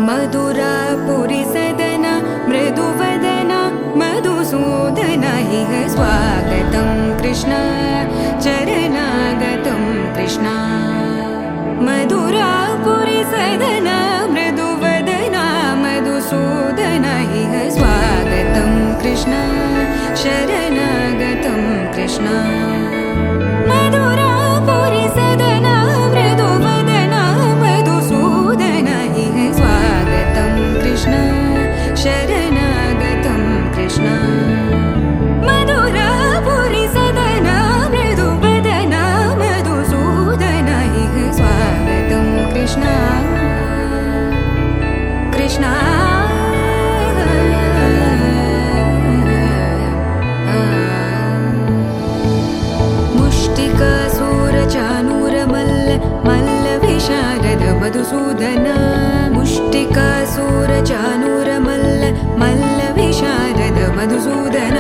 मधुरापुरी सदन मृदुवदन मधुसूदन इह स्वागतं कृष्ण चरणागतं कृष्ण मधुरापुरी सदन मृदुवदन मधुसूदन इह स्वागतं कृष्ण शरणागतं कृष्ण मधुरापुरी सदन मृदुवदन मधुसूदन इह स्वागतं कृष्ण शरणागतं कृष्ण मधुरापुरी सदन मृदुवदन मधुसूदन इह स्वागतं कृष्ण कृष्ण मुष्टिकासूरचानूरमल्ल मल्लविशारद मधुसूदन मुष्टिकासूरचानूरमल्ल मल्लविशारद मधुसूदन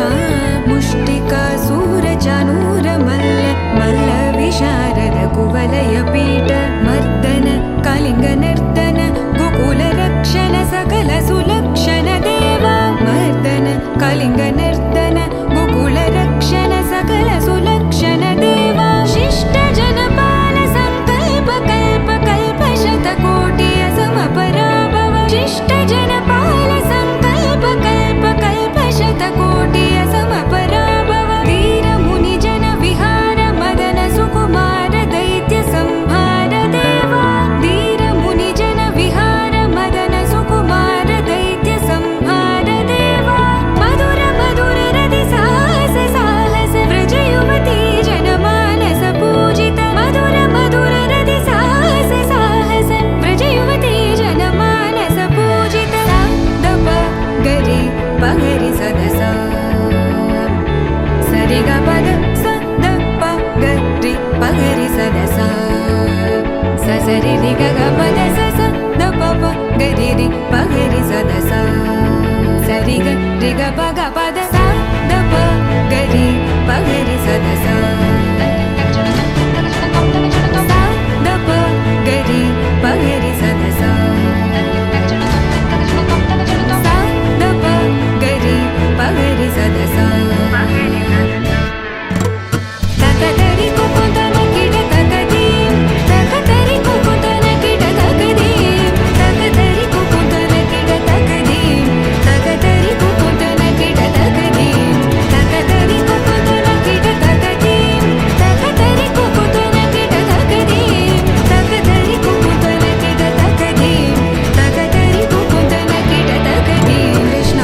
मुष्टिकासूरचानूरमल्ल मल्लविशारद कुवलयपीठ मर्दन कलिङ्गनर्दन गोकुलरक्षण सकल सुलक्षण देव मर्दन कलिङ्गनर्दन गोकुलरक्षण सकल सुलक्षण देव शिष्ट जनपाल संकल्प कल्प कल्प शतकोटि असमपराभव शिष्ट जनपाल संकल्प कल्प कल्प शतकोटि असमपराभव वीर मुनि जन विहार मदन सुकुमार दैत्य संहार देव वीर मुनि जन विहार मदन सुकुमार दैत्य संहार देव मधुर मधुर रति साहस साहस व्रज युवती जनमानस पूजित मधुर मधुर रति साहस साहस व्रज युवती जनमानस पूजित दप गरि पगरि सदस सरि ग पद स द प गरि पगरि सदस स सरि रि ग ग पद स स द प प गरि रि पगरि सदस सरि ग रि ग प ग पद स द प गरि पगरि सदस द प गरि पगरि सदस द प गरि पगरि सदस तकदरि कुकुतन किड तकदीं तकदरि कुकुतन किड तकदीं तकदरि कुकुतन किड तकदीं तकदरि कुकुतन किड तकदीं तकदरि कुकुतन किड तकदीं तकदरि कुकुतन किड तकदीं तकदरि कुकुतन किड तकदीं तकदरि कुकुतन किड तकदीं कृष्ण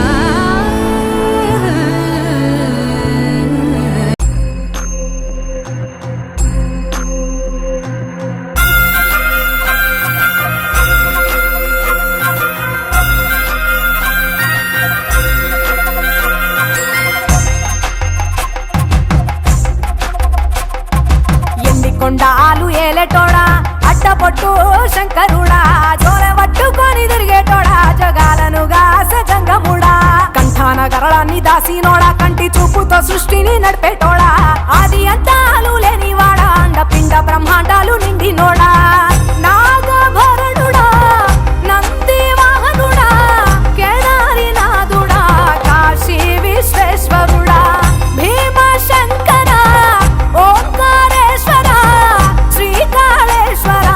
ఎన్ని కొండాలు ఏలేటోడా అడ్డపొట్టు శంకరుడా జోల పట్టుకొని తిరిగేటోడా జగాలను గాస జంగముడా కంఠాన గరళాన్ని దాసినోడా కంటి చూపుతో సృష్టిని నడిపేటోడా ఆది అంతాలు లేనివాడా అండపిండ బ్రహ్మాండాలు నిండినోడా నాగభరణుడా నంది వాహనుడా కేదారి నాథుడా కాశీ విశ్వేశ్వరుడా భీమ శంకర ఓంకారేశ్వర శ్రీకాళేశ్వర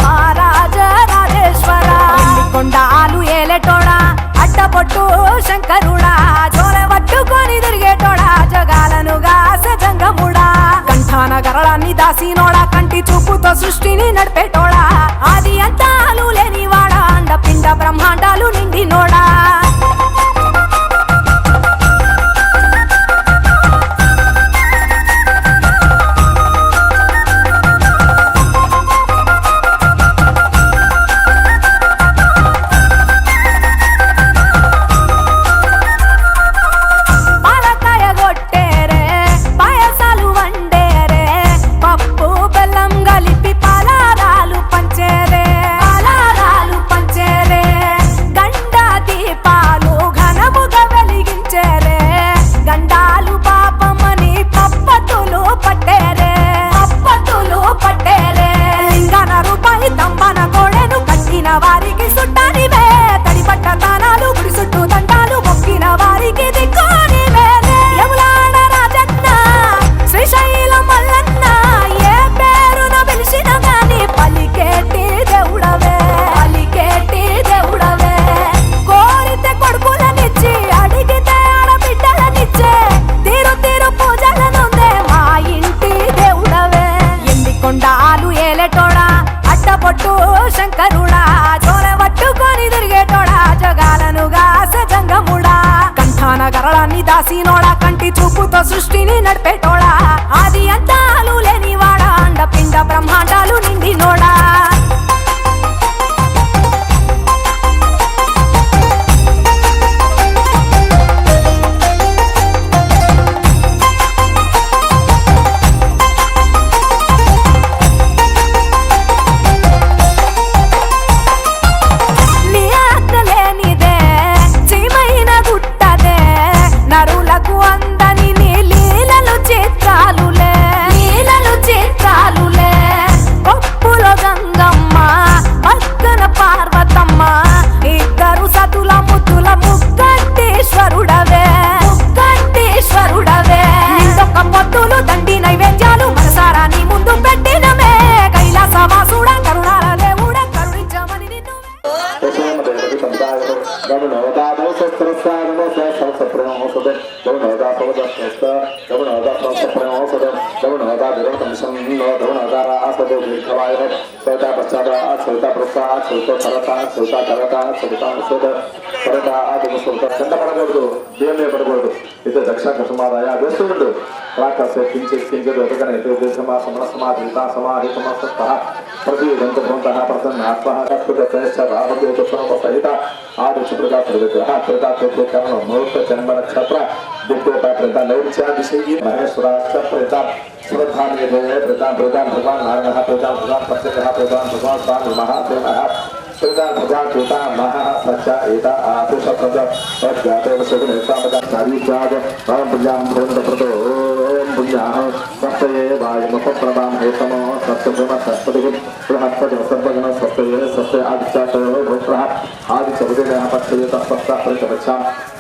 మహారాజ రాజేశ్వర కొండాలు ఏలేటోడా అడ్డపొట్టు శంకరుడా జోల పట్టుకొని తిరిగేటోడా జగాలను గాస జంగముడా కంఠాన గరళాన్ని దాసినోడా కంటి చూపుతో సృష్టిని నడిపేటోడా ఆది అంతాలు లేనివాడా అండపిండ బ్రహ్మాండాలు నిండినోడా పాలకాయ కొట్టేరే పాయసాలు వండేరే పప్పు బెల్లం కలిపి పలారాలు రాసినోడా కంటి చూపుతో సృష్టిని నడిపేటోడా ఆది అంతాలు లేనివాడా అండపిండ బ్రహ్మాండాలు నిండినోడా పడకూడదు దేవునే పడకూడదు ఇది దక్షిణ కృష్ణమాదాయ వేస్తుండడు రాకసే కించిత్ కించిత్ ఉదకనే దేశమా సమరసమాధిత సమాహితమస్త ప్రతి దంతభవంతః ప్రసన్నాత్మః కత్పుతశ్చ రాహుదేవతస్వరూప సహిత ఆదిశుభ్రత ప్రవిగ్రహ ప్రతాపేకరణ ముహూర్త జన్మ నక్షత్ర దిక్కోప ప్రత నైరుత్యాదిశయీ మహేశ్వరాక్ష ప్రత శ్రద్ధాన్యే ప్రతాం ప్రతాం భగవాన్ నారాయణః ప్రతాం ప్రతాం పశ్చిమః ప్రతాం భగవాన్ స్వామి మహాదేవః प्रदान भगवान पिता महा सच्चा एता आपुष प्रजा सज्जाते वसुन एकामदा सारी जाग परम प्रजां भवन्त प्रतो ओम पुण्याः सप्तये वायुमप प्रभां हेतमो सप्तगुण सप्तदिगु बृहस्पति सर्वगुण सप्तये सप्त आदिचातो भूत्रः आदिचबुदेनः पक्षये तस्पस्ता प्रचवच्छा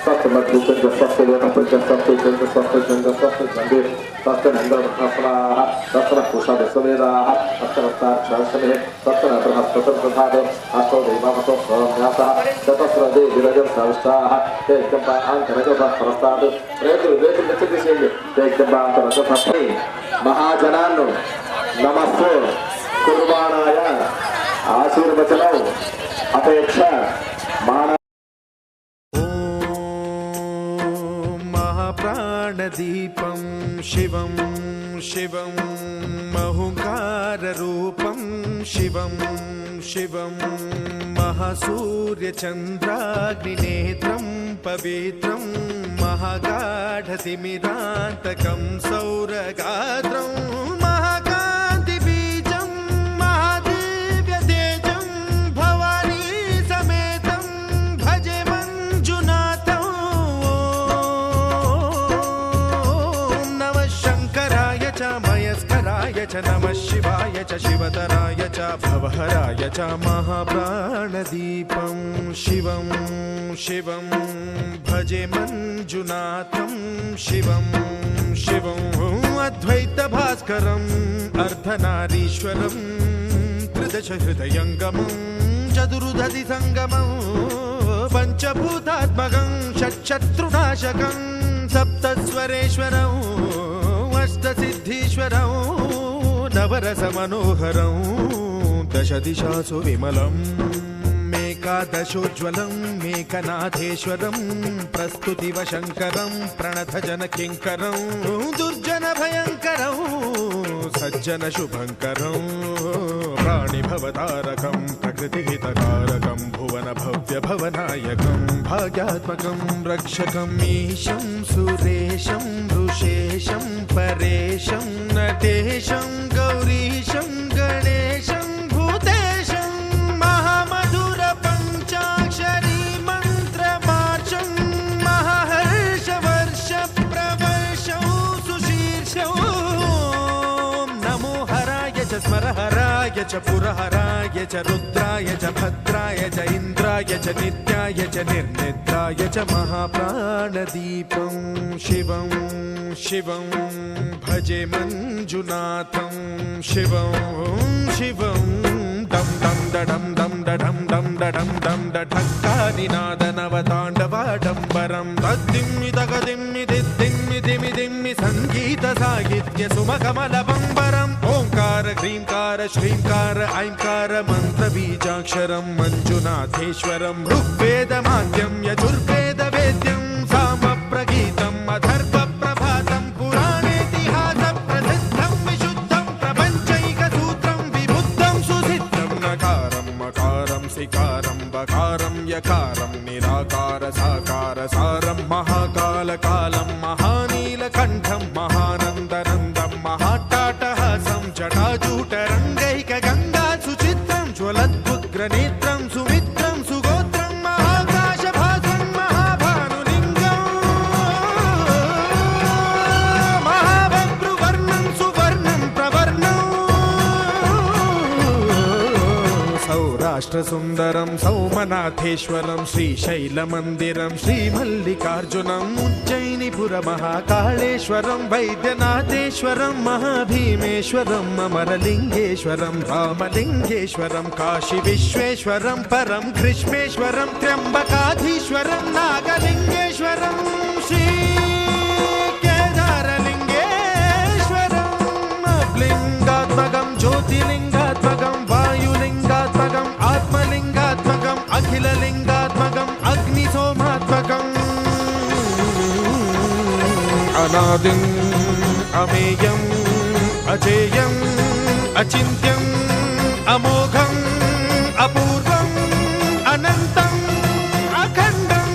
सप्तमद्विचन्द्र सप्तवेद प्रचन्द्र सप्तचन्द्र सप्तचन्द्र सप्तचन्द्रे सप्तनन्दरत्नस्नाः सप्तकुशा विश्ववेदाः सप्तवत्ताक्षरसमे सप्तनबृहस्पतिर्दधातु अस्तो देवामतो स्वन्यासः चतस्रदे विरजं सविष्टाः ते एकम्बान्तरजसः परस्तात् रेतुर्वेतुं गच्छति शेल्य ते एकम्बान्तरजसः महाजनान् नमस्ते कुर्बाणाय आशीर्वचनौ अपेक्ष मान प्राणदीपं शिवं शिवं महुकाररूपं शिवं शिवं महासूर्यचन्द्राग्निनेत्रं पवित्रं महागाढतिमिरान्तकं सौरगात्रं महाकान्तिबीजं महादिव्यतेजं भवानी समेतं भजे मञ्जुनाथं मयस्कराय च नमः शिवाय च शिवतराय च भवहराय च महाप्राणदीपं शिवं शिवं भजे मञ्जुनाथं शिवं शिवं अद्वैतभास्करम् अर्धनारीश्वरं त्रिदशहृदयङ्गमं चतुर्दधिसङ्गमं पञ्चभूतात्मकं षट्शत्रुनाशकं सप्तस्वरेश्वरं अष्टसिद्धीश्वरं नवरसमनोहरं दशदिशासु विमलं मेकादशोज्ज्वलं मेकनाथेश्वरं प्रस्तुतिवशङ्करं प्रणतजनकिङ्करं दुर्जनभयङ्करं सज्जनशुभङ्करं प्राणिभवतारकं प्रकृतिहितकारकं भुवनभव्यभवनायकं भाग्यात्मकं रक्षकं ईशं सुरेशं ऋषेशं परेशं नटेशं गौरीशं गणेशं भूतेशं महामधुरपञ्चाक्षरी मन्त्रमार्चं महाहर्षवर्षप्रवर्षं सुशीर्षं नमो हराय च स्मरहराय च पुरहराय च रुद्राय च भद्राय च इन्द्राय च नित्याय च निर्निद्राय च महाप्राणदीपं शिवं शिवं भजे मञ्जुनाथं शिवं शिवं दं दं दडं दं दडं दं दडं दं दढक्कानिनादनवताण्डवाडम्बरं तद्दिम्मि तगदिम्मि दिद्दिम्मि दिमि दिम्मि सङ्गीतसाहित्य सुमकमलबम्बरम् ओङ्कार ह्रीङ्कार श्रीङ्कार ऐङ्कार मन्त्रबीजाक्षरं मञ्जुनाथेश्वरं ऋग्वेदमाद्यं यजुर्वेदवेद्यं सामप्रगीतम् महाकालं महानीलकण्ठं महानन्दनन्दं महाट्टाटहासं जटाजूटरङ्गैकगङ्गा सुचित्रं ज्वलद्वुग्रनेत्रं सुमित्रं सुगोत्रं महाकाशभासं महाभानुलिङ्गं महाभद्रुवर्णं सुवर्णं प्रवर्णं सौराष्ट्रसुन्दरं सौमनाथेश्वरं श्रीशैलमन्दिरं श्रीमल्लिकार्जुनम् उज्जयिनीपुरमहाकाळेश्वरं वैद्यनाथेश्वरं महाभीमेश्वरम् अमरलिङ्गेश्वरं रामलिङ्गेश्वरं काशीविश्वेश्वरं परं कृष्णेश्वरं त्र्यम्बकाधीश्वरं नागलिङ्गेश्वरं श्रीकेदारलिङ्गेश्वरम् अब्लिङ्गात्मकं ज्योतिलिङ्गात्मकं वायुलिङ्गात्मकम् आत्मलिङ्गात्मकम् अखिललिङ्गात्मकम् अग्निसोमात्मकम् अनादिम् अमेयम् अजेयम् अचिन्त्यम् अमोघम् अपूर्वम् अनन्तम् अखण्डम्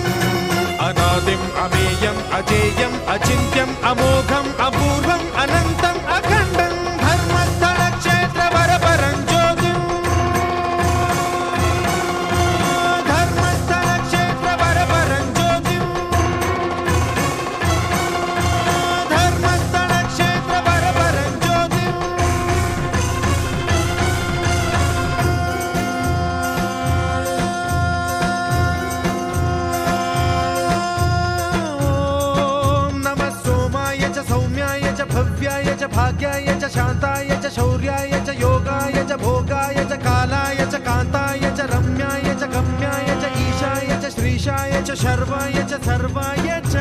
अनादिम् अमेयम् अजेयम् अचिन्त्यम् अमोघम् अपूर्वम् अनन्तम् अखण्डम् धर्मस्थलक्षेत्रवरपरं ज्योतिम् धर्मस्थलक्षेत्रवरपरं ज्योतिम् धर्मस्थलक्षेत्रवरपरं ज्योतिम् ॐ नमः सोमाय च सौम्याय च भव्याय च भाग्याय च शान्ताय च शौर्याय च योगाय च भोगाय च कालाय च कान्ताय च रम्याय च गम्याय च ईशाय च श्रीशाय च शर्वाय च सर्वाय च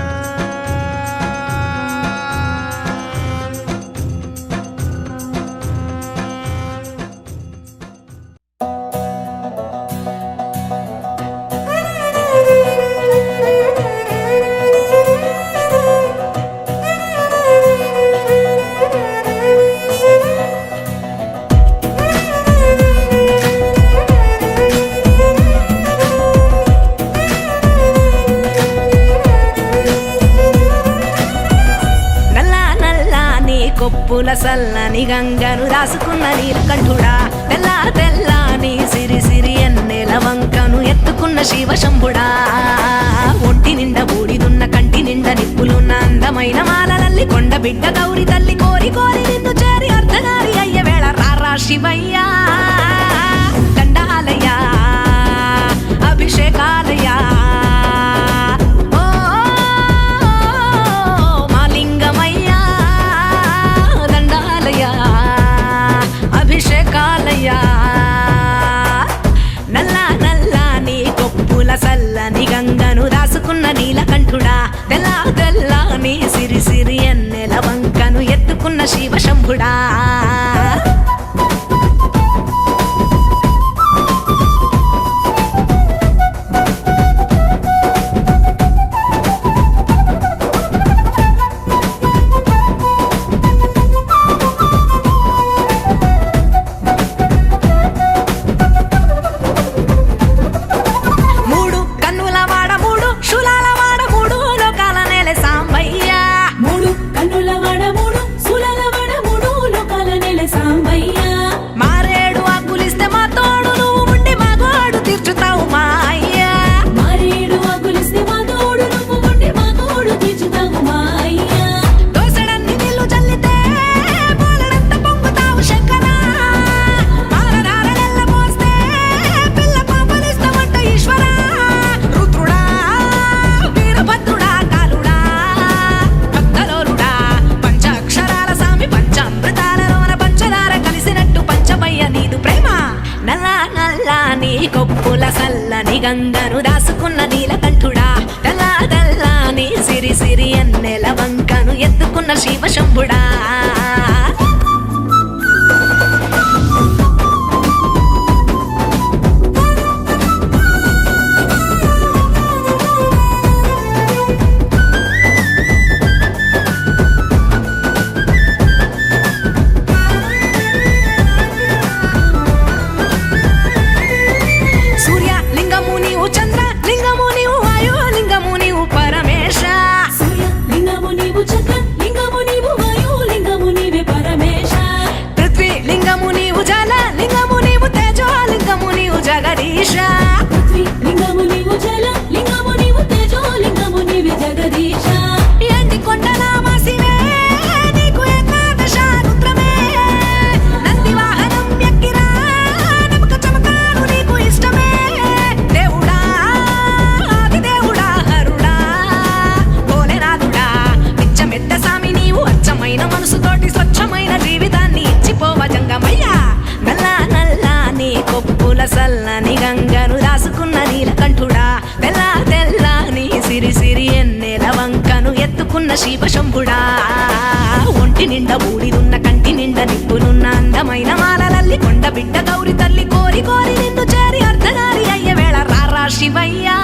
నల్లా నల్లా నీ కొప్పుల సల్లని గంగను రాసుకున్న నీలకంఠుడా తెల్లా తెల్లా నీ సిరి సిరి ఎన్నెల వంకను ఎత్తుకున్న శివశంభుడా ఒంటి నిండా బూడిదున్న కంటి నిండా నిప్పులున్న అందమైన మాలలల్లి కొండ బిడ్డ గౌరి తల్లి కోరి కోరి నిన్ను చేరి అర్ధగారి అయ్య వేళ రారా శివయ్యా దండాలయ్యా అభిషేకాలయ్యా ఓ మాలింగమయ్యా దండాలయ్యా అభిషేకాలయ్యా నల్లా నల్లా నీ కొప్పుల సల్లని గంగను రాసుకున్న నీలకంఠుడా తెల్లా తెల్లా నీ సిరి సిరి ఎన్నెల వంకను ఎత్తుకున్న శివశంభుడా మూడు కన్నుల వాడ మూడు శూలాల వాడ మూడు లోకాల నేల సాంబయ్య మూడు కన్నుల వాడ మూడు సులల వాడ మూడు లోకాల నెల సాంబయ్య మారేడు ఆకులిస్తే మా తోడు నువ్వు ఉండి మా గోడు తీర్చుతావు మా అయ్య మారేడు ఆకులిస్తే మా తోడు నువ్వు ఉండి మా తోడు తీర్చుతావు మా అయ్య దోసడన్ని నీళ్లు చల్లితే పోలడంత పొంగుతావు శంకర పాలధారలెల్ల మోస్తే పిల్ల పాపనిస్తామంట ఈశ్వర రుద్రుడా వీరభద్రుడా కాలుడా భక్తలోలుడా పంచాక్షరాల సామి పంచామృతాలలోన పంచదార కలిసినట్టు పంచమయ్య నీదు ప్రేమ నల్లా నల్లా నీ కొప్పుల సల్లని గంగను దాసుకున్న నీలకంఠుడా తెల్లా తెల్లా నీ సిరి సిరి ఎన్నెల వంకను ఎత్తుకున్న శివశంభుడా సూర్య లింగము నీవు చంద్ర లింగము నీవు వాయు లింగము నీవు పరమేశ సూర్య ఎత్తుకున్న శివశంభుడా ఒంటి నిండా బూడిదున్న కంటి నిండా నిప్పులున్న అందమైన మాలలల్లి కొండ బిడ్డ గౌరి తల్లి కోరి కోరి నిన్ను చేరి అర్ధనారి అయ్యే వేళ రారా శివయ్యా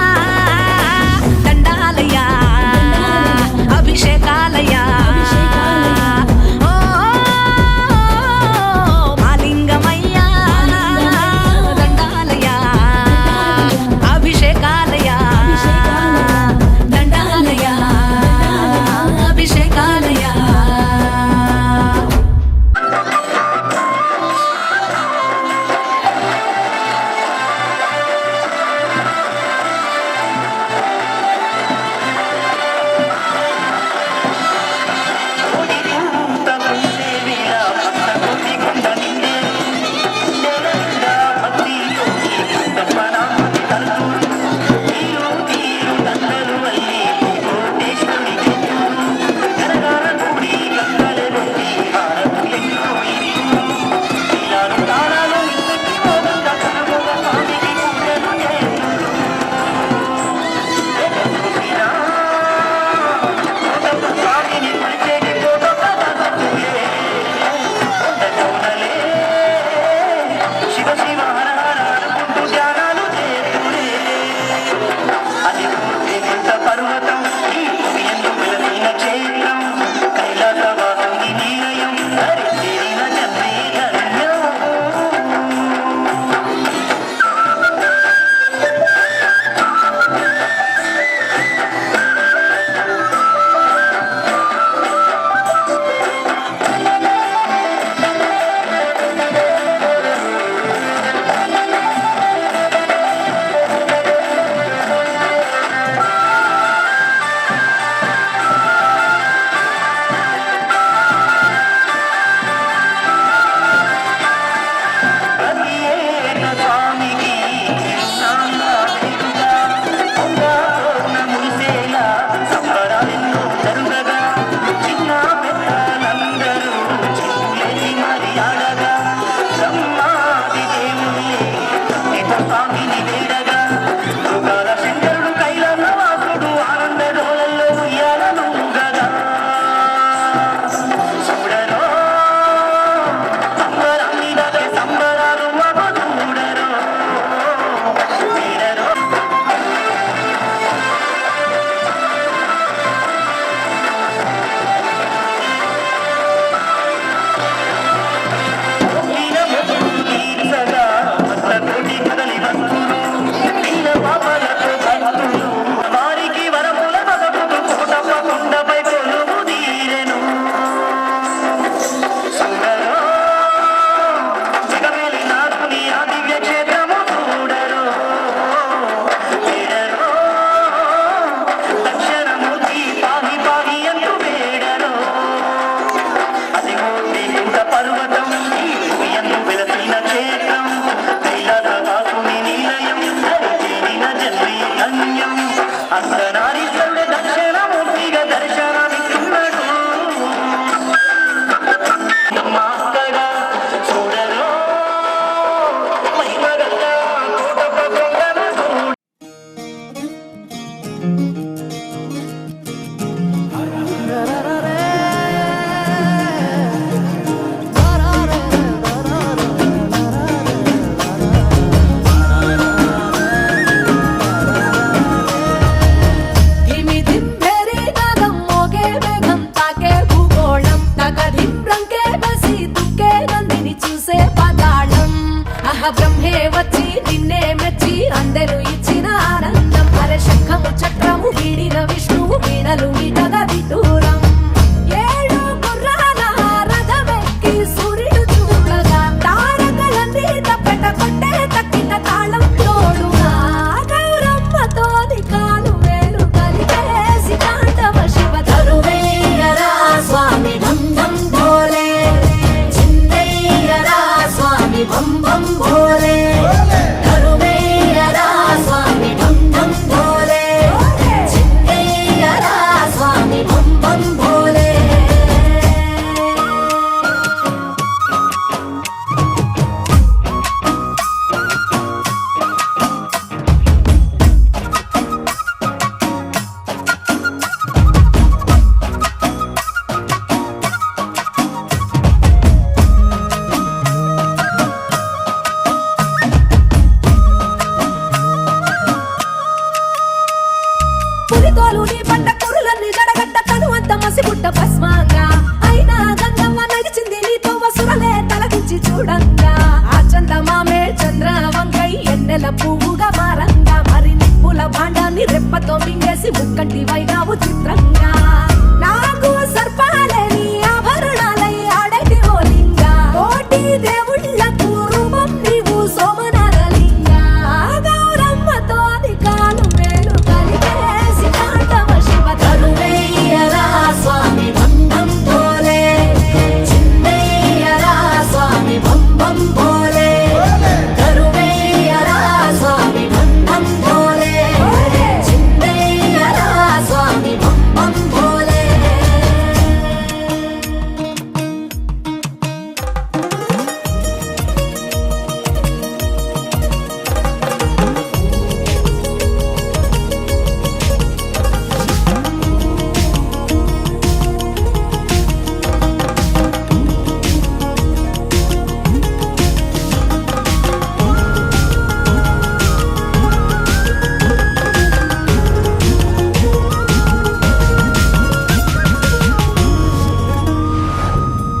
దండాలయ్యా అభిషేకాలయ్యా ఓ మాలింగమయ్యా దండాలయ్యా అభిషేకాలయ్యా దండాలయ్యా అభిషేకాలయ్యా వెలిగినావు చిత్రంగా నాకు సర్పాలని ఆభరణాలై ఆడటి ఓ లింగ కోటి దేవుళ్ళకు రూపం నీవు సోమనారలింగ గౌరమ్మతో అధికాలు మేలు కలిగేసి కాంతవ శివ తరువేయరా స్వామి బంధం పోలే చిన్నయ్యరా స్వామి బంబం పోలే తరువేయరా స్వామి బంధం పోలే చిన్నయ్యరా స్వామి బంబం పోలే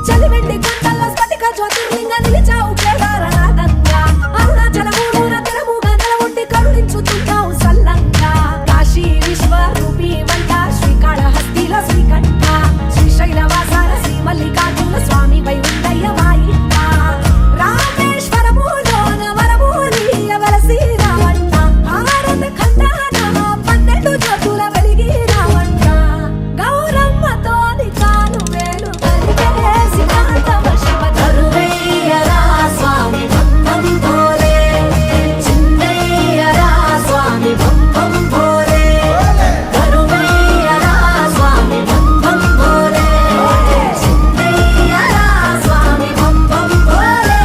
చలివెండి కొండల్లో స్ఫటిక జ్యోతిర్లింగ నిలిచావు కేదారనాథంగా అరుణాచలమూల తెరముగా నెలవుండి కరుణించుతున్నావు సల్లంగా కాశీ విశ్వరూపి వంట శ్రీకాళహస్తిలో శ్రీకంఠ శ్రీశైలవాసాల శ్రీ మల్లికార్జున స్వామి వై ఉండయ్య మాయింట రామేశ్వరములోన వరమూలియ వెలసిరావంట భారత ఖండాన 12 జ్యోతుల వెలిగిరావంట గౌరమ్మతో అధికాలు వేలు కలిగేసి కాంతవ శివ తరువేయరా స్వామి బంధం పోలే చిన్నయ్యరా స్వామి బంధం పోలే తరువేయరా స్వామి బంధం పోలే చిన్నయ్యరా స్వామి బంధం పోలే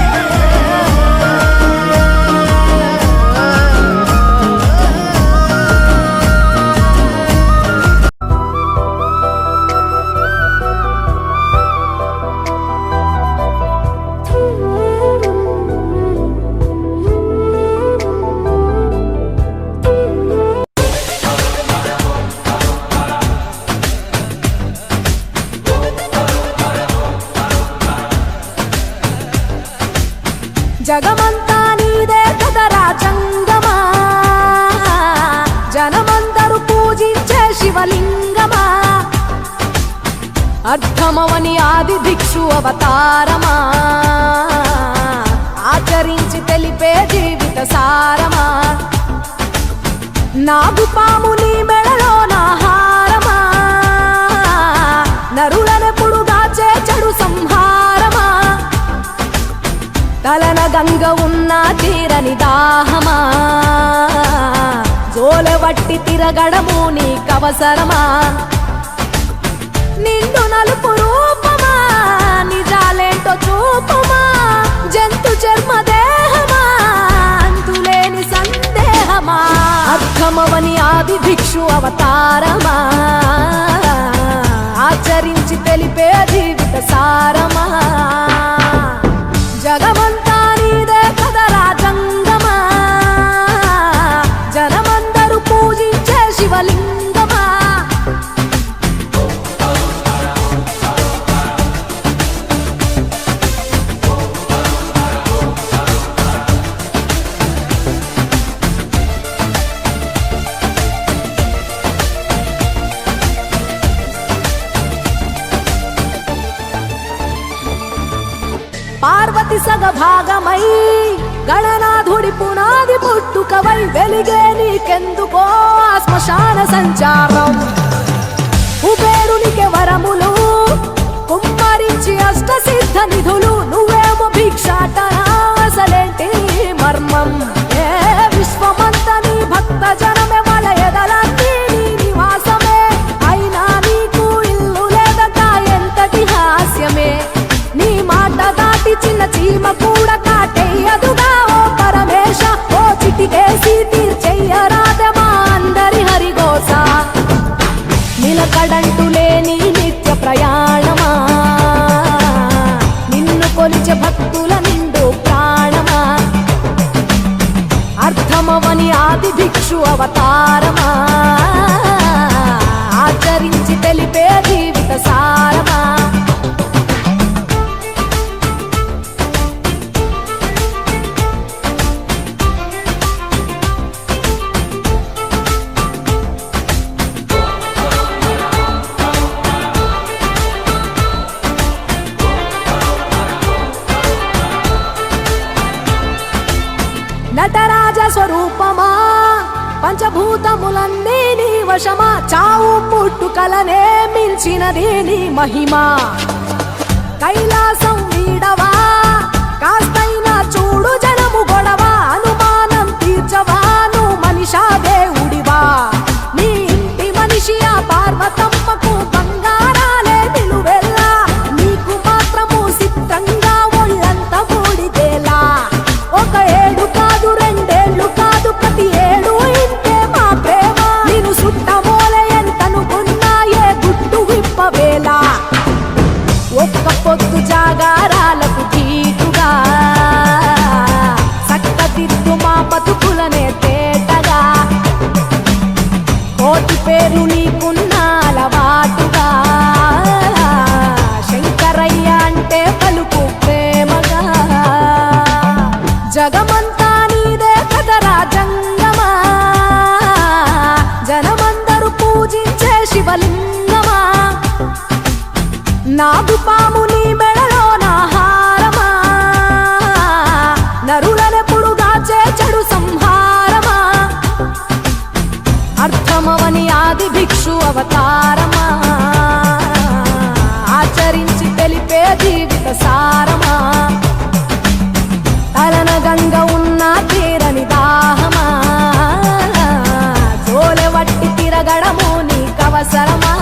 జగమంతా నీదే కదరా జంగమా జనమందరూ పూజించే శివలింగమా అర్థమవని ఆది భిక్షు అవతారమా ఆచరించి తెలిపే జీవిత సారమా నాగుపాము నీ మెడలో నా హారమా నరులనెప్పుడు గాచే చెడు సంహారమా తలన గంగ ఉన్న తీరని దాహమా జోలవట్టి తిరగడము నీకవసరమా నిండు నలుపు రూపమా నిజాలేంటో చూపమా జంతు చర్మ దేహమా అంతులేని సందేహమా అర్థమవని ఆది భిక్షు అవతారమా ఆచరించి తెలిపే జీవిత సారమా జగమంతా నీదే కదరా జంగమా జనమందరూ పూజించే శివలింగమా పార్వతి సగభాగమై గణనాథుడి పునాది పుట్టుకవై వెలిగే నీకెందుకో ఆ శ్మశాన సంచారం కుబేరునికి వరములు కుమ్మరించి అష్ట సిద్ధ నిధులు నువ్వేమో భిక్షాటన అసలేంటి మర్మం ఏ విశ్వమంత నీ భక్త జనమే వాళ్ళ ఎదలన్నీ నీ నివాసమే అయినా నీకు ఇల్లు లేదట ఎంతటి హాస్యమే నీ మాట దాటి చిన్న చీమ కూడా కాటేయదుగా ఓ పరమేశ ఓ చిటికేసి తీర్చెయ్యరాదమా అందరి హరిగోస నిలకడంటు లేని నిత్య ప్రయాణమా నిన్ను కొలిచే భక్తుల నిండు ప్రాణమా అర్థమవని ఆది భిక్షు అవతారమా ఆచరించి తెలిపే జీవిత సారమా నటరాజ స్వరూపమా పంచభూతములన్నీ నీ వశమా చావు పుట్టుకలనే మించినది నీ మహిమా కైలాసం వీడవా కాస్తైనా చూడు జనము గొడవ అనుమానం తీర్చవా నువ్వు మనిషా దేవుడివా నీ ఇంటి మనిషి ఆ పార్వతమ్మకు బంగారాలే నిలువెల్లా నీకు మాత్రము సిద్ధంగా ఒళ్ళంత మూడిదేలా ఒక ఏడు కాదు రెండేళ్లు కాదు ప్రతి ఏడు ఇంతే మా ప్రేమ నేను సుట్టమోలే ఎంతనుకున్నా ఏ గుట్టు విప్పవేలా ఒక్క పొద్దు జాగారాలకు తీటుగా సక్కదిద్దు మా బతుకులనే తేటగా కోటి పేరు నీకున్న అలవాటుగా శంకరయ్య అంటే పలుకు ప్రేమగా జగమంతా నీదే కదరా జంగమా జనమందరూ పూజించే శివలింగమా నాగుపాము నీ మెడలో నా హారమా నరులనెప్పుడు గాచే చెడు సంహారమా అర్థమవని ఆది భిక్షు అవతారమా ఆచరించి తెలిపే జీవిత సారమా తలన గంగ ఉన్న తీరని దాహమా జోలె వట్టి తిరగడము నీకవసరమా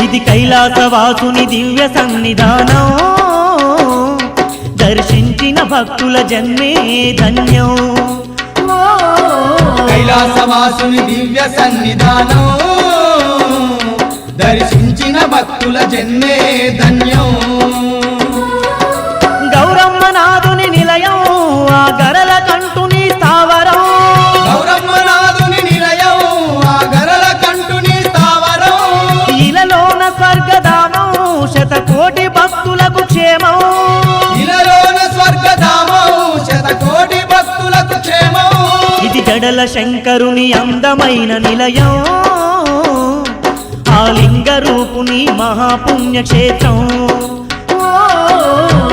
ఇది కైలాసవాసుని దివ్య సన్నిధానం దర్శించిన భక్తుల జన్మే ధన్యం కైలాసవాసుని దివ్య సన్నిధానం దర్శించిన భక్తుల జన్మే ధన్యం గౌరమ్మ నాదుని నిలయం ఆ గరల కంటుని స్థావరం గౌరమ్మనాథుని నిలయం ఆ గరల కంటుని స్థావరం ఇలలోన స్వర్గధామం శతకోటి భక్తులకు క్షేమం ఇలలోన స్వర్గధామం శతకోటి భక్తులకు క్షేమం ఇది జడల శంకరుని అందమైన నిలయం ఆ లింగ రూపుని మహాపుణ్యక్షేత్రం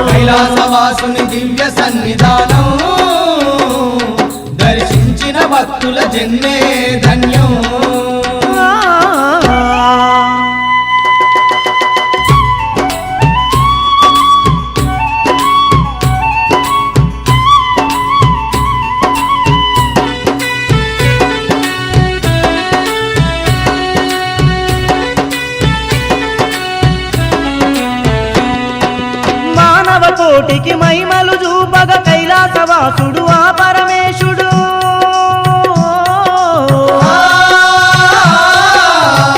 కైలాసవాసుని దివ్య సన్నిధానం దర్శించిన భక్తుల జన్మే ధన్యం మానవ కోటికి మహిమలు చూపగ కైలాసవాసుడు ఆ పరమేశుడు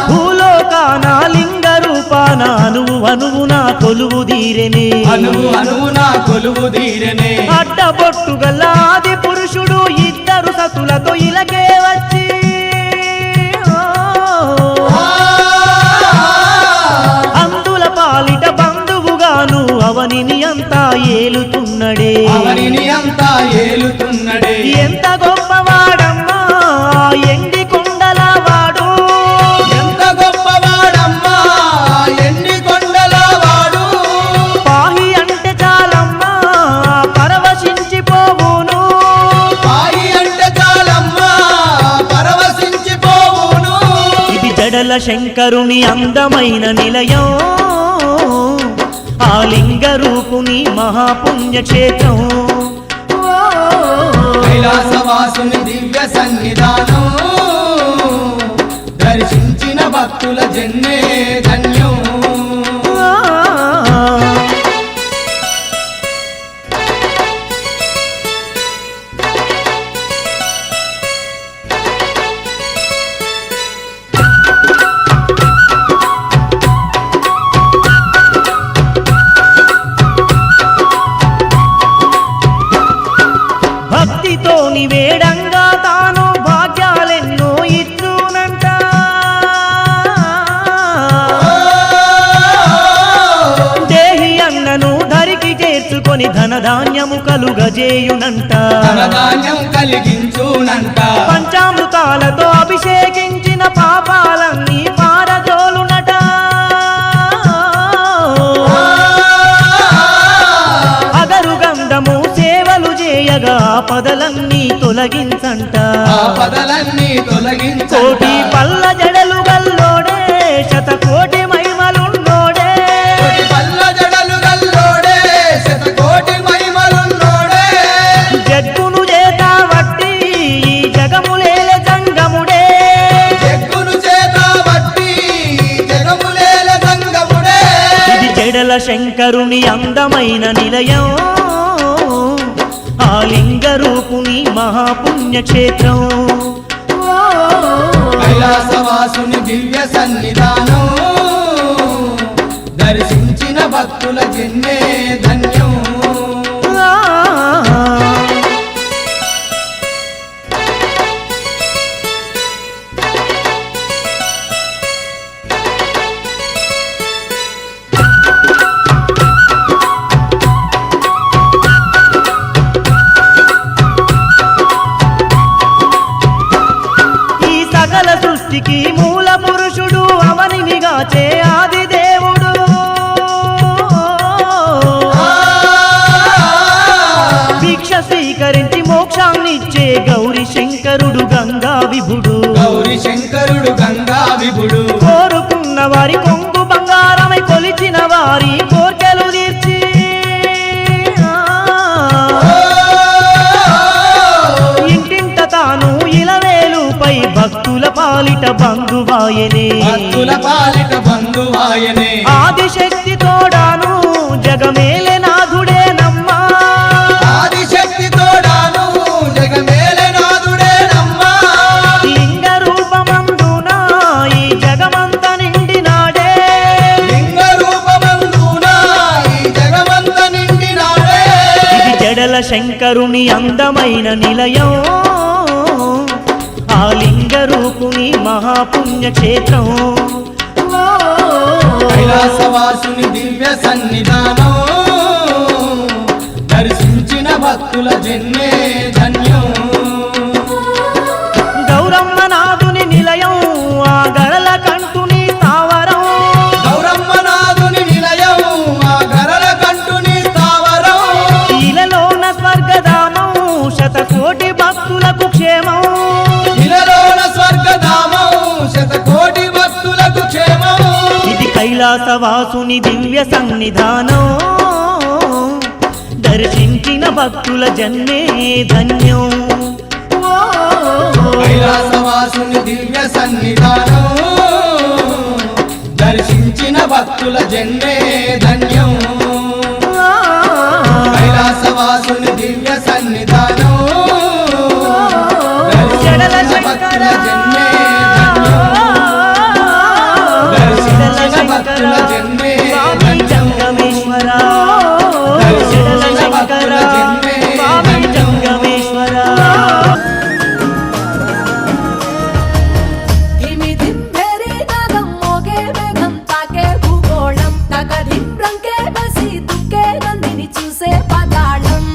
భూలోకాన లింగ రూపాన అనువున కొలువు దీరెనే అనువున కొలువు తీరనే అడ్డబొట్టు గల ఆది పురుషుడు ఇద్దరు సతులతో ఇలకే వచ్చి అందుల పాలిట బంధువుగాను అవనిని అంతా ఏలుతున్నడే అవనిని అంతా ఏలుతున్నడే ఎంత గొప్పవాడమ్మా ఎండి కొండల వాడు ఎంత గొప్పవాడమ్మా ఎన్ని కొండల వాడు పాహి అంటే చాలమ్మా పరవశించిపోవును పాయి అంటే చాలమ్మా పరవశించిపోవును ఇది జడల శంకరుని అందమైన నిలయం ఆ లింగ రూపుని మహాపుణ్యక్షేత్రం కైలాసవాసుని దివ్య సన్నిధానం దర్శించిన భక్తుల జన్మే ధన్యం భక్తితోని వేడంగా తెచ్చుకొని ధనధాన్యము కలుగజేయునంట ధనధాన్యం కలిగించునంట పంచామృతాలతో అభిషేకించిన పాపాలన్నీ పారదోలునట అగరు గంధము సేవలు చేయగా ఆపదలన్నీ తొలగించంట ఆపదలన్నీ తొలగించంట కోటి పల్ల జడలు గల్లోడే శతకోటి మహిమలున్నోడే కోటి పల్ల జడలు గల్లోడే శతకోటి మహిమలున్నోడే జగ్గును చేత వట్టి ఈ జగములేల జంగముడే జగ్గును చేత బట్టి జగములేల సంగముడే ఇది జడల శంకరుని అందమైన నిలయం ఆ లింగ రూపుని మహాపుణ్యక్షేత్రం కైలాసవాసుని దివ్య సన్నిధానం దర్శించిన భక్తుల జన్మే ధన్యం ఈ సకల సృష్టికి మూల పురుషుడు అవనినిగాచే ఆది దేవుడు దీక్ష స్వీకరించి మోక్షాన్నిచ్చే గౌరీ శంకరుడు గంగా విభుడు గౌరీ శంకరుడు గంగా విభుడు కోరుకున్న వారి కొంగు బంగారమై కొలిచిన వారి కోర్కెలు తీర్చి ఇంటింట తాను ఇలవేలుపై భక్తుల పాలిట బంధువాయనే భక్తుల పాలిట బంధువాయనే ఆదిశక్తి తోడాను జగమేలే నాథుడే నమ్మా ఆదిశక్తి తోడాను జగమేలే నాదుడే నమ్మా లింగ రూపమందున ఈ జగమంత నిండినాడే లింగ రూపమందున ఈ జగమంత నిండినాడే ఇది జడల శంకరుని అందమైన నిలయం ఆ లింగ రూపుని మహాపుణ్యక్షేత్రం కైలాసవాసుని దివ్య సన్నిధానం దర్శించిన భక్తుల జన్మే ధన్యం గౌరమ్మ నాథుని నిలయం ఆ గరల కంటుని తావరం గౌరమ్మ నాథుని నిలయం ఆ గరల కంటుని స్థావరం ఇలలోన స్వర్గధామం శతకోటి భక్తులకు క్షేమం ఇలలోన స్వర్గధామం శతకోటి భక్తులకు క్షేమం ఇది కైలాసవాసుని దివ్య సన్నిధానం దర్శించిన భక్తుల జన్మే ధన్యం కైలాసవాసుని దివ్య సన్నిధానం దర్శించిన భక్తుల జన్మే ధన్యం కైలాసవాసుని దివ్య సన్నిధానం దర్శించిన భక్తుల జన్మే ధన్యం దర్శించిన భక్తుల జన్మే స్వామి ధన్యం జంగమేశ్వర దర్శించిన శంకర భక్తుల జన్మే స్వామి ధన్యం జంగమేశ్వర ధిమి ధిమ్ భేరి నాదం మోగే మేఘం తాకే భూగోళం తగధిం రంకే బసి దుఃఖే నందిని చూసే పదాళం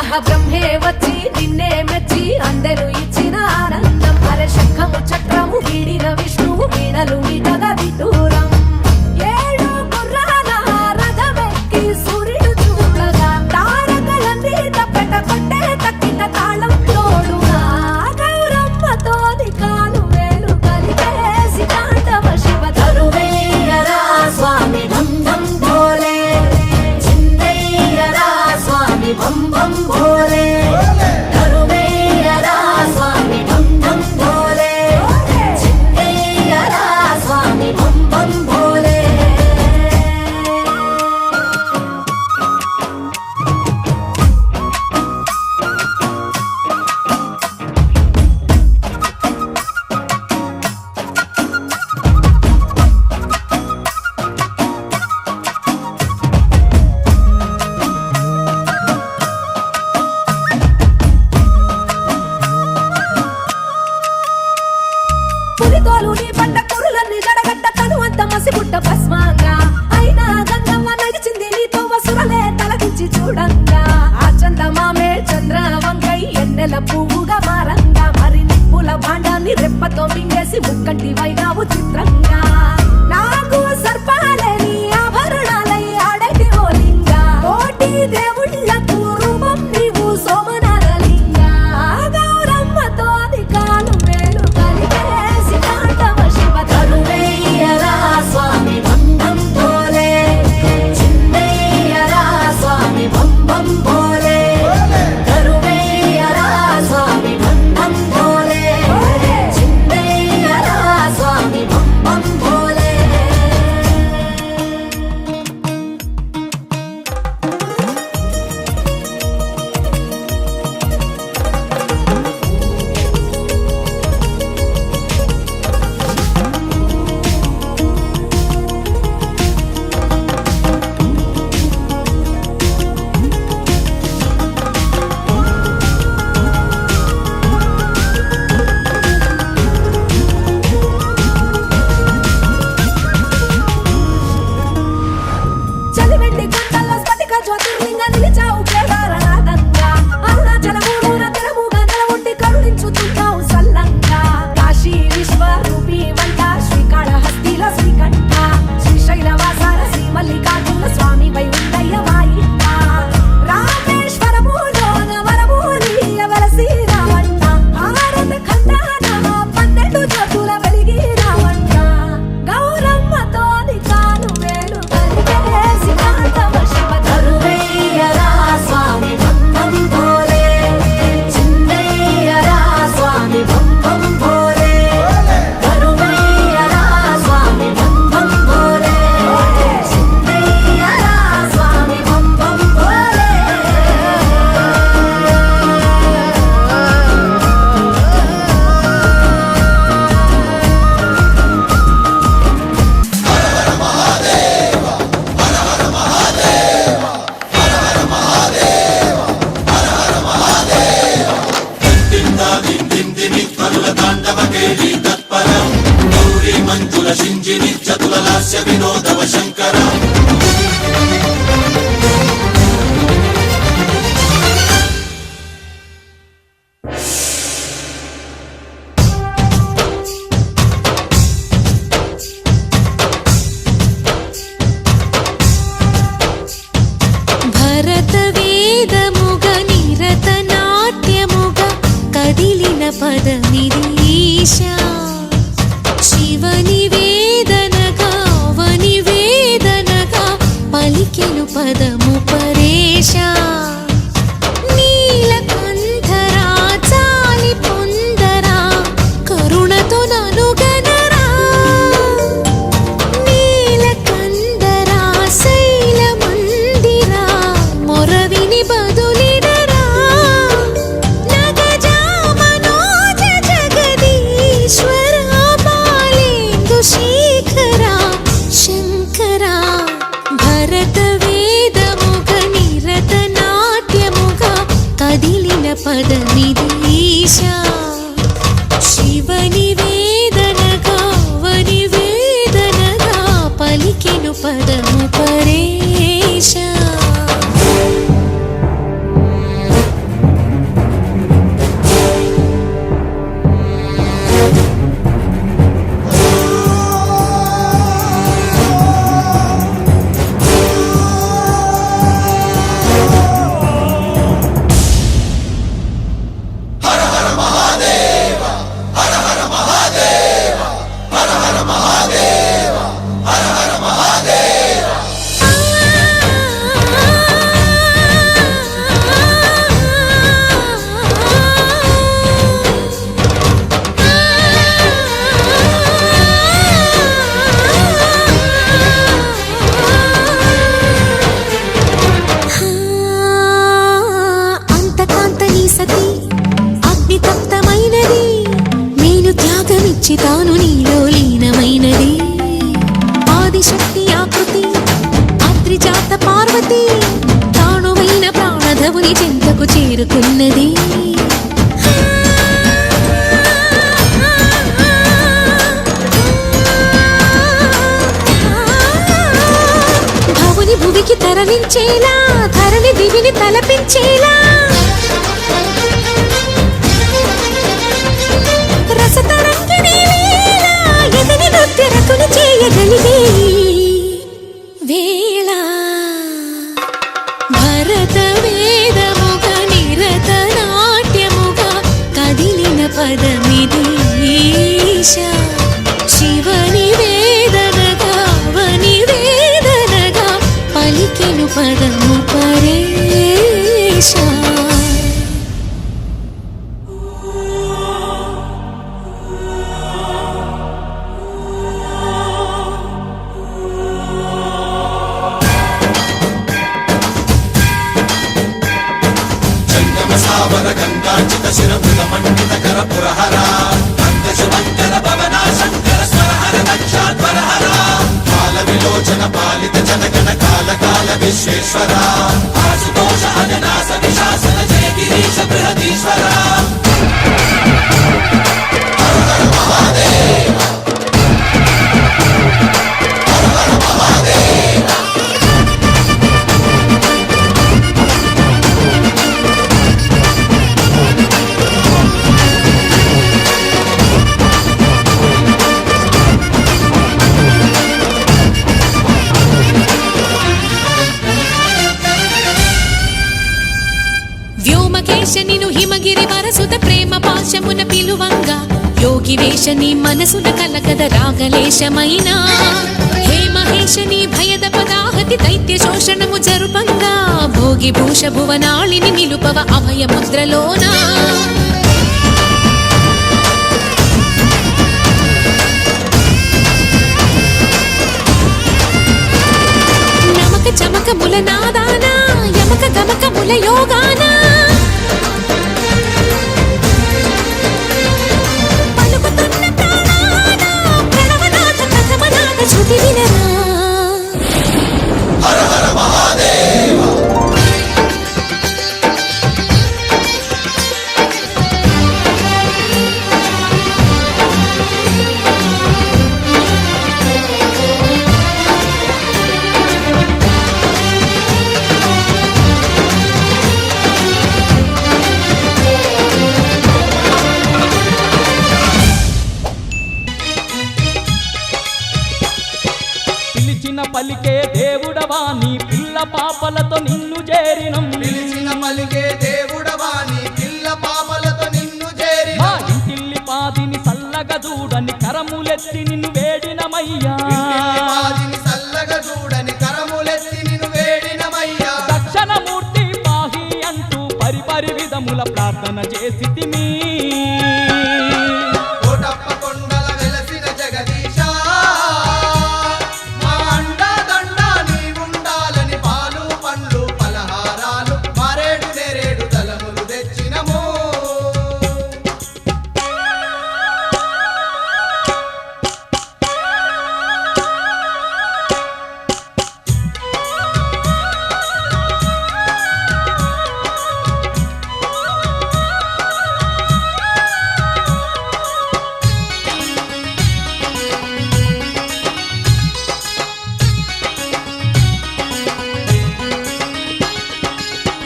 అహ బ్రహ్మే వచ్చి నిన్నే మెచ్చి అందెను ఇచ్చిన ఆనందం అరే శంఖము చక్రము వీడిన విష్ణువు వీణలు మీటగా విదూరం ఏడు గుర్రాల రథమెక్కి సూర్యుడు చూడగా తారకలన్నీ తప్పెట కొట్టే తక్కిన తాళం తోడుగా గౌరమ్మతోని కాలు వేలు కలిపేసి తాండవ శివ తరువేయరా స్వామి ఢం ఢం భోలే చిందయ్యరా స్వామి భం భం భోలే తరువే పదమిది ఈశా శివని వేదనగా వని వేదనగా పలికెను పదము పరేశా నీలకంఠరా చాలి పొందరా కరుణతో ననుగనరా నీలకంఠరా శైల మందిరా మొరవిని బదులిడరా నగజా మనోజ జగదీశ్వరా బాలేందు శేఖరా శంకరా భరత వేదముగ నిరత నాట్యముగా కదిలిన పదమిది ఈశా శివని వేదనగా వని వేదనగా పలికెను పదము పరేశా తాను నీలో లీనమైనది ఆదిశక్తి ఆకృతి అద్రిజాత పార్వతి తానువైన ప్రాణధవుని చెంతకు చేరుకున్నది భవుని భువికి తరలించేలా ధరణి దివిని తలపించేలా చేయగలిగే వేళ భరత వేదముగా నిరత నాట్యముగా కదిలిన పదమిది ఈశా శివని వేదనగా వని వేదనగా పలికెను పదము పరేశా పాలిత జనగణ కాల కాల విశ్వేశ్వర ఆశుతోష అజనాస విశాసన జయ గిరీశ బృహదీశ్వర హర హర మహాదేవ హర హర మహాదేవ నిను హిమగిరి వరసుత ప్రేమ పాశమున పిలువంగా యోగి వేషని మనసున కలకద రాగలేశమైనా హే మహేశని భయద పదాహతి దైత్య శోషణము జరుపంగా భోగి భూష భువనాళిని నిలుపవ అభయ ముద్రలోనా నమక చమక ముల నాదానా యమక గమక ముల యోగానా హర హర మహాదేవ పలికే దేవుడవా నీ పిల్ల పాపలతో నిన్ను చేరినం పిలిచిన పలికే దేవుడవా నీ పిల్ల పాపలతో నిన్ను చేరినం సల్లగా చూడని కరములెత్తి నిన్ను వేడినమయ్యా మాదిని సల్లగా చూడని కరములెత్తి నిన్ను వేడినమయ్యా దక్షిణమూర్తి పాహి అంటూ పరిపరి విధముల ప్రార్థన చేసితిమి కోటప్ప కొండల వెలసిన జగదీశా మా అండదండ నీవుండాలని పాలు పండ్లు పలహారాలు మారేడు నేరేడు తలములు తెచ్చినము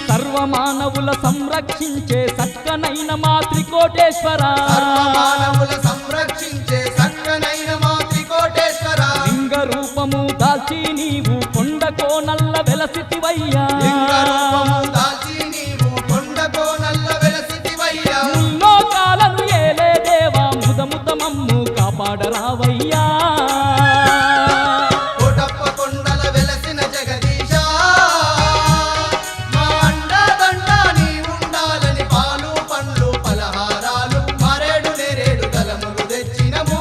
సర్వమానవుల సంరక్షించే సక్కనైన మా త్రికోటేశ్వర సర్వమానవుల సంరక్షించే సక్కనైన మా త్రికోటేశ్వర లింగ రూపము దాల్చి నీవు కొండ కోనల్ల వెలసితివయ్యా లింగ రూపము దాల్చి నీవు కొండ కోనల్ల వెలసితివయ్యా లోకాలను ఏలే దేవా ముదముతమమ్ము కాపాడరావయ్యా కోటప్ప కొండల వెలసిన జగదీశా మా అండదండ నీవుండాలని పాలు పండ్లు పలహారాలు మారేడు నేరేడు తలములు తెచ్చినము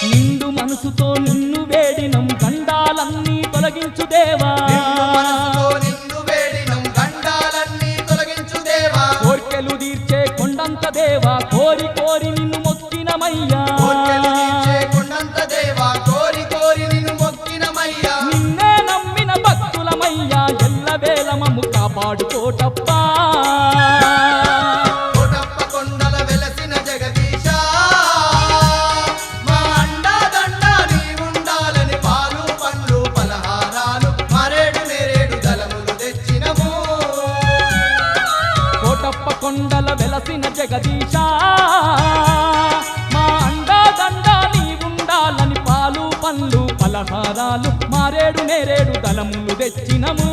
నిండు మనసుతో నిన్ను వేడినం గండాలన్నీ తొలగించు దేవా నిన్ను మనసుతో నిన్ను వేడినం గండాలన్నీ తొలగించు దేవా కోర్కెలు తీర్చే కొండంత దేవా కోరి కోరి నిన్ను మొక్కినమయ్యా కోర్కెలు తీర్చే కొండంత దేవా కోరి కోరి నిన్ను మొక్కినమయ్యా నిన్నే నమ్మిన భక్తులమయ్యా ఎల్లవేళ మమ్ము కాపాడుకోటప్పా కోటప్ప కొండల వెలసిన జగదీశా మా అండదండ నీవుండాలని పాలు పండ్లు పలహారాలు మారేడు నేరేడు తలములు తెచ్చినము కోటప్ప కొండల వెలసిన జగదీశా మా అండాదండ నీవుండాలని పాలు పండ్లు పలహారాలు మారేడు నేరేడు దళములు తెచ్చినము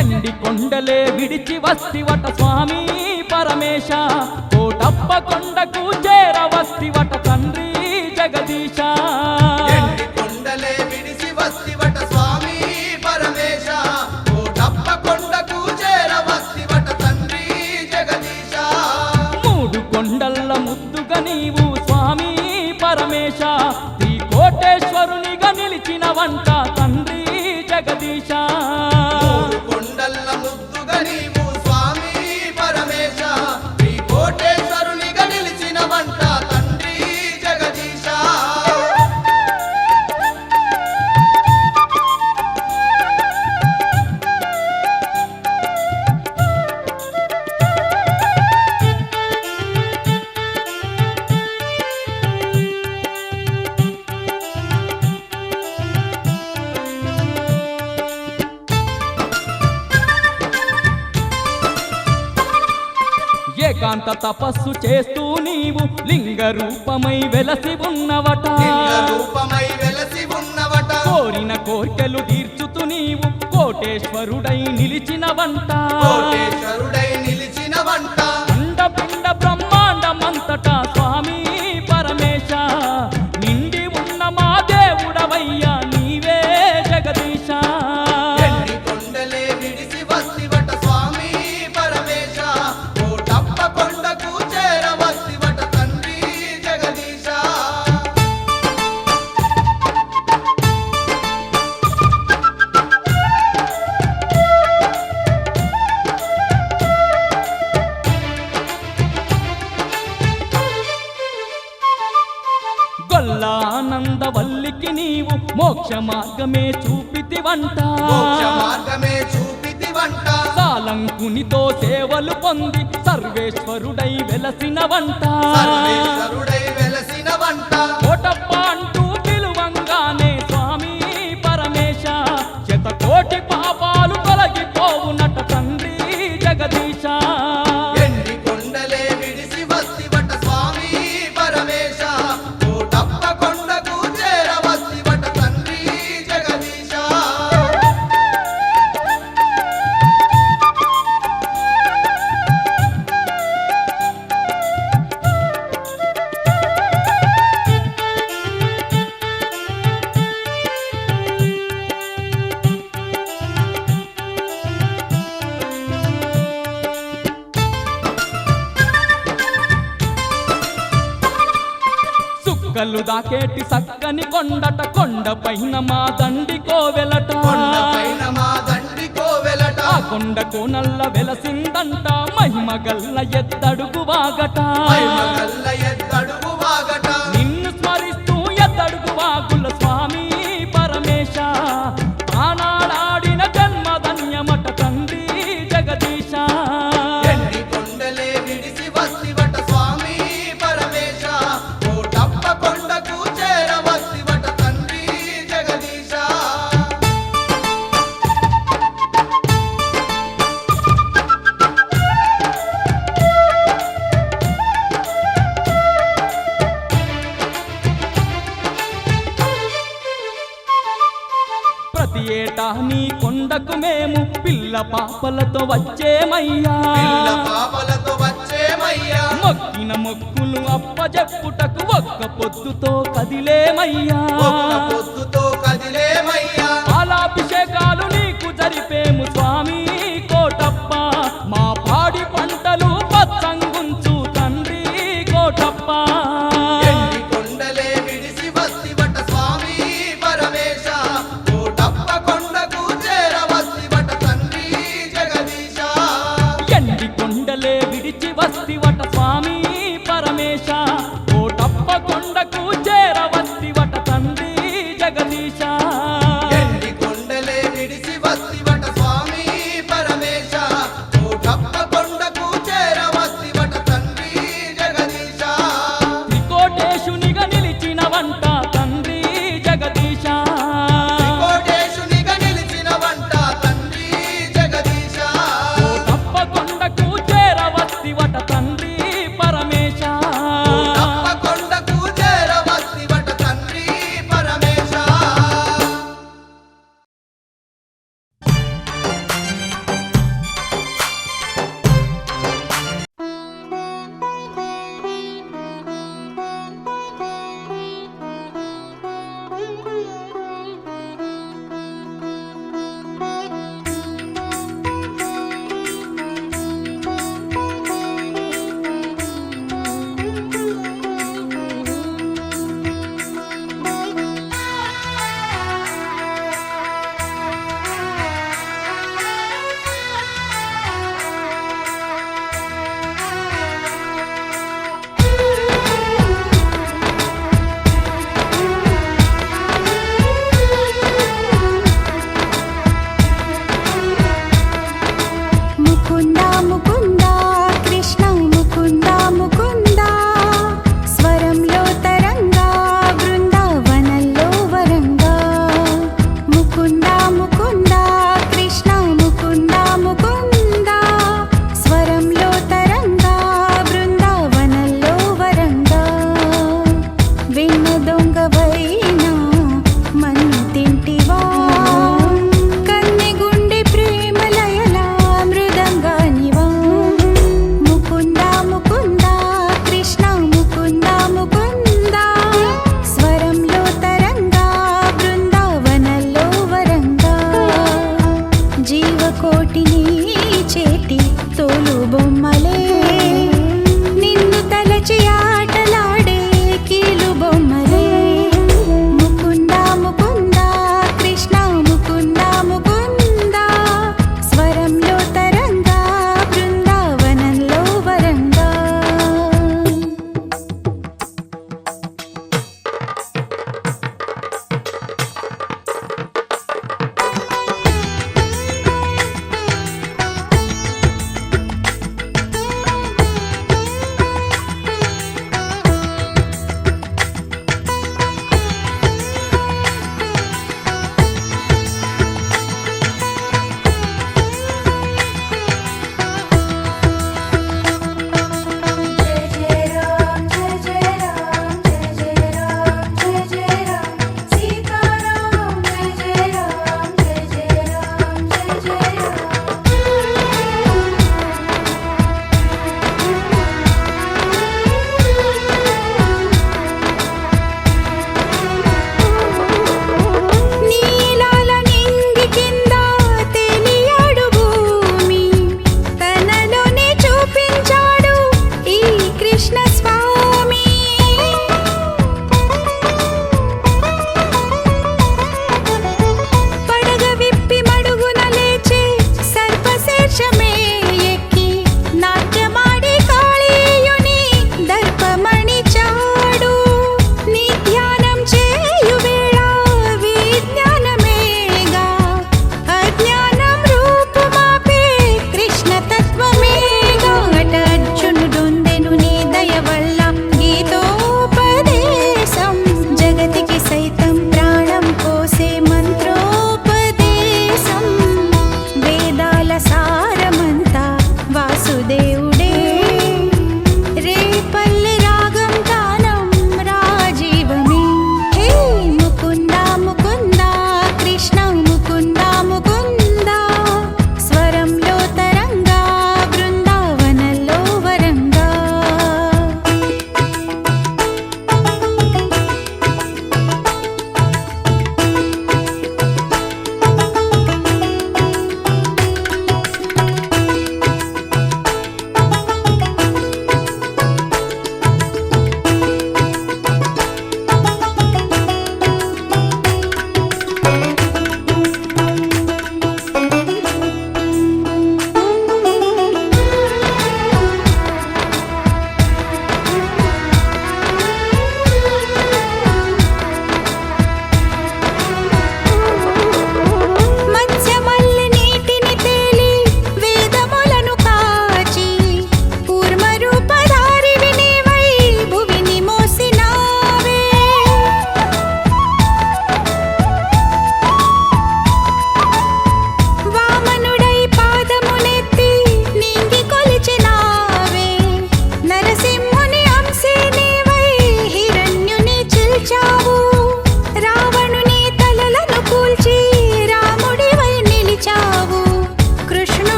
ఎండి కొండలే విడిచి వస్తివట స్వామి పరమేశ కోటప్ప కొండకు చేరవస్తివట తండ్రి జగదీశ ఎండి కొండలే విడిసి వస్తివట స్వామి పరమేశ కోటప్ప కొండకు చేరవస్తివట తండ్రి జగదీశ మూడు కొండల్ల ముద్దుగా నీవు స్వామి పరమేశ శ్రీకోటేశ్వరునిగా నిలిచిన వంట తండ్రి జగదీశ మూడు కొండల్ల ముద్దుగా నీవు స్వామి పరమేశ శ్రీ కోటేశ్వరునిగా నిలిచిన వంట తండ్రి జగదీశ ఏకాంత తపస్సు చేస్తూ నీవు లింగ రూపమై వెలసి ఉన్నవట లింగ రూపమై వెలసి ఉన్నవట కోరిన కోర్కెలు తీర్చుతూ నీవు కోటేశ్వరుడై నిలిచిన వంట కోటేశ్వరుడై నిలిచిన వంట అండపిండ బ్రహ్మాండమంతటా స్వామి పరమేశ నిండి ఉన్న మా దేవుడవయ్యా నీవే జగదీశ ఎండి కొండలే విడిసి వస్తివట స్వామి పరమేశ కోటప్ప కొండకు చేరవస్తివట తండ్రి జగదీశ తల్లికి నీవు మోక్ష మార్గమే చూపితివంట మోక్ష మార్గమే చూపితివంట సాలంకునితో సేవలు పొంది సర్వేశ్వరుడై వెలసినవంట సర్వేశ్వరుడై వెలసినవంట కోటప్ప అంటూ పిలువంగానే స్వామి పరమేశ శతకోటి పాపాలు తొలగిపోవునట తండ్రి జగదీశ ఎండి కొండలే విడిసి వస్తివట స్వామి పరమేశ కోటప్ప కొండకు చేరవస్తివట తండ్రి జగదీశ సుక్కలు దాకేటి సక్కని కొండట కొండ పైన మా దండి కోవెలట కొండపైన మా దండి కోవెలట ఆ కొండకు నల్ల వెలసిందంట మహిమ గల్ల ఎద్దడుగు వాగట మహిమగల్ల ఎద్దడుగు వాగట నిన్ను స్మరిస్తూ ఎద్దడుగు వాగుల స్వామి పరమేశ ఆనాడాడిన జన్మధన్యమట తండ్రి జగదీశ ఎండి కొండలే విడిసి వస్తివట స్వామి పరమేశ కోటప్ప కొండకు చేరవస్తివట తండ్రి జగదీశ ప్రతి ఏటా నీ కొండకు మేము పిల్ల పాపలతో వచ్చేమయ్యా పిల్ల పాపలతో వచ్చేమయ్యా మొక్కిన మొక్కులు అప్పజెప్పుటకు ఒక్క పొద్దుతో కదిలేమయ్యా ఒక్క పొద్దుతో కదిలేమయ్యా పాలాభిషేకాలు నీకు జరిపేము స్వామి కోటప్ప మా పాడి పంటలు పచ్చంగుంచు తండ్రి కోటప్ప ఎండి కొండలే విడిసి వస్తివట స్వామి పరమేశ కోటప్ప కొండకు చేరవస్తివట తండ్రి జగదీశ ఎండి కొండలే విడిచి వస్తివట స్వామి పరమేశ కోటప్ప కొండకు చేరవస్తివట తండ్రి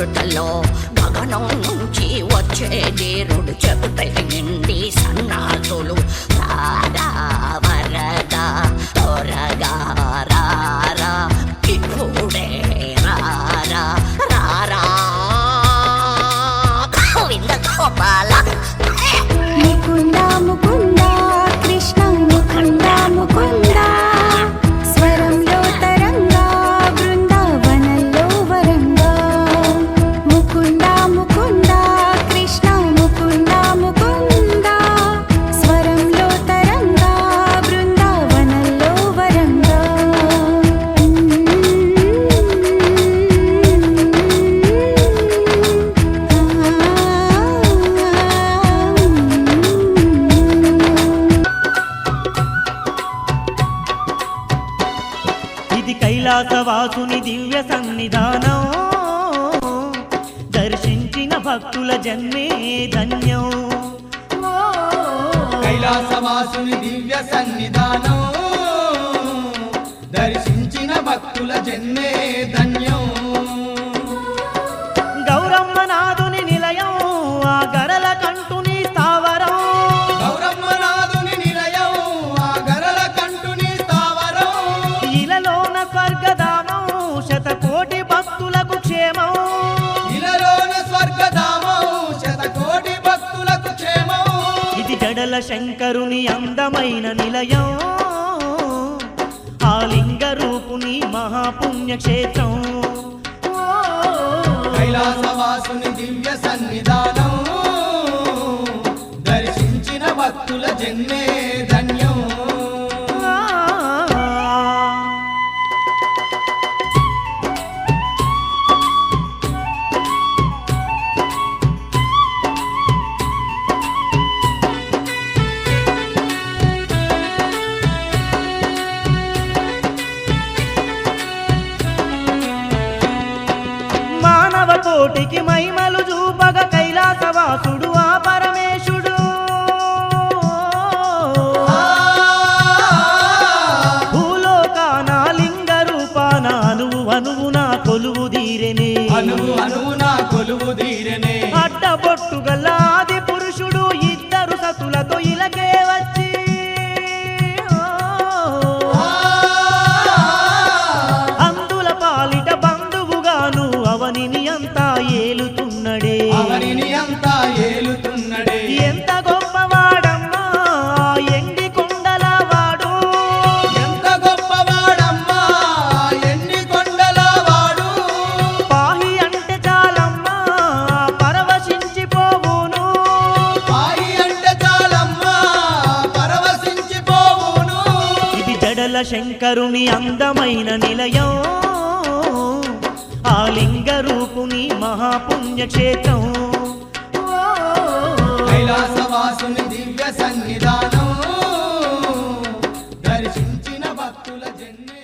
ఉరుటలో గగనం నుంచి వచ్చే నీరుడు చెబుతే నిండి సన్నాసులు రారా వరదా త్వరగా రారా ఇప్పుడే రారా రారా గోవింద గోపాల ముకుంద ముకుంద కృష్ణ ముకుంద ముకుంద స్వరంలో తరంగా బృందావనంలో వరంగా ముకుంద ముకుంద కృష్ణ ముకుంద ముకుంద స్వరంలో తరంగా బృందావనంలో వరంగా ఇది కైలాసవాసుని దివ్య సన్నిధానం దర్శించిన భక్తుల జన్మే ధన్యం కైలాసవాసుని దివ్య సన్నిధానం దర్శించిన భక్తుల జన్మే ధన్యం గౌరమ్మ నాదుని నిలయం ఆ గరల కంటుని స్థావరం గౌరమ్మనాథుని నిలయం ఆ గరల కంటుని స్థావరం ఇలలోన స్వర్గధామం శతకోటి భక్తులకు క్షేమం ఇలలోన స్వర్గధామం శతకోటి భక్తులకు క్షేమం ఇది జడల శంకరుని అందమైన నిలయం ఆ లింగ రూపుని మహాపుణ్యక్షేత్రం కైలాసవాసుని దివ్య సన్నిధానం దర్శించిన భక్తుల జన్మే ధన్యం మానవ కోటికి మహిమలు చూపగ కైలాసవాసుడు ఆ పరమేశుడు భూలోకాన లింగ రూపాన అనువు అనువున కొలువు దీరెనే అనువు అనువున కొలువు తీరనే అడ్డబొట్టు గల ఆది పురుషుడు ఇద్దరు సతులతో ఇలకే వచ్చి అందుల పాలిట బంధువుగాను అవనిని అంతా ఏలుతున్నడే అవనిని అంతా ఏలుతున్నడే ఎంత గొప్పవాడమ్మా ఆ ఎండి కొండల వాడు ఎంత గొప్పవాడమ్మా ఎన్ని కొండల వాడు పాహి అంటే చాలమ్మా పరవశించిపోవును పాయి అంటే చాలమ్మా పరవశించిపోవును ఇది జడల శంకరుని అందమైన నిలయం ఆ లింగ రూపుని మహాపుణ్యక్షేత్రం కైలాసవాసుని దివ్య సన్నిధానం దర్శించిన భక్తుల జన్మే